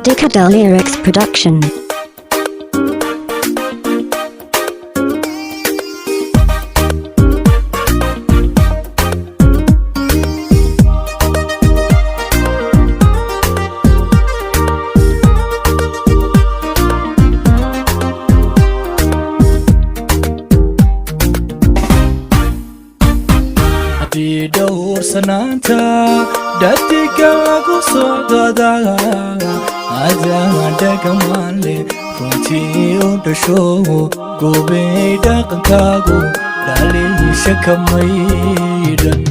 Abdicadal Lyrics Production. Dawr sanaanta dadka lagu soo dadaala adama dhaqamaale runtii u dhasho goobay dhaqankaagu dhaliisha ka maydhan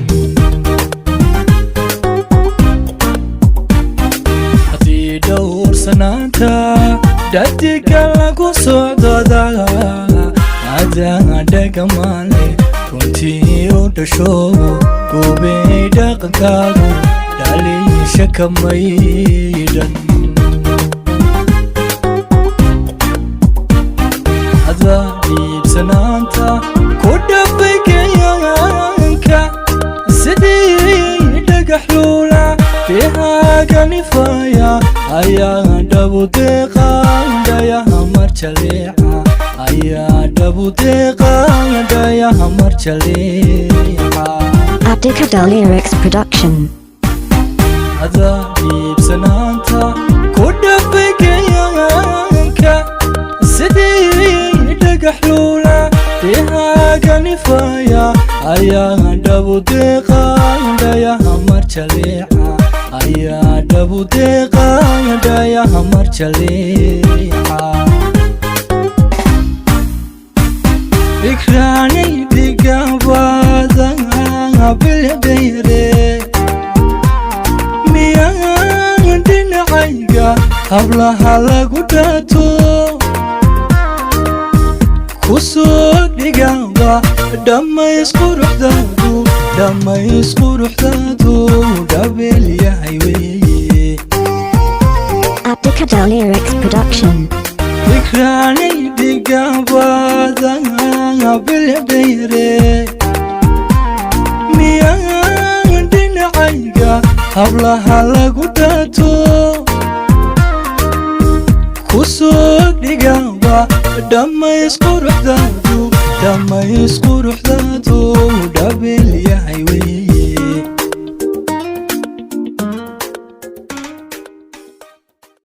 dawr sanaanta dadka lagu soo dadaala adama dhaqamaale runtii u dhasho goobay dhaqankaagu dhaliisha ka maydhan hada iibsanaanta ku dhabbay kenyaanka sidii dhagax luula fiihaaga nifaya ayaa dhabu deeqan dhayaha marjaleeca ayaa dhabu deeqan dhayaha marjaleeca Abdicadal Lyrics Production. hada iibsanaanta ku dhabbay kenyaanka sidii dhagax luula fiihaaga nifaya ayaa dhabu deeqan dhayaha marjaleeca ayaa dhabu deeqan dhayaha marjaleeca ikraanay digabada bilbeere miyaan dhinacayga hablaha lagu dhaato ku soo dhigaba dhammays quruxdaadu dhabeel yahay weeye Abdicadal Lyrics Production. ikraanay digabada bilbeere miyaan dhinacayga hablaha lagu dhaato ku soo dhigaba dhammays quruxdaadu dhabeel yahay wey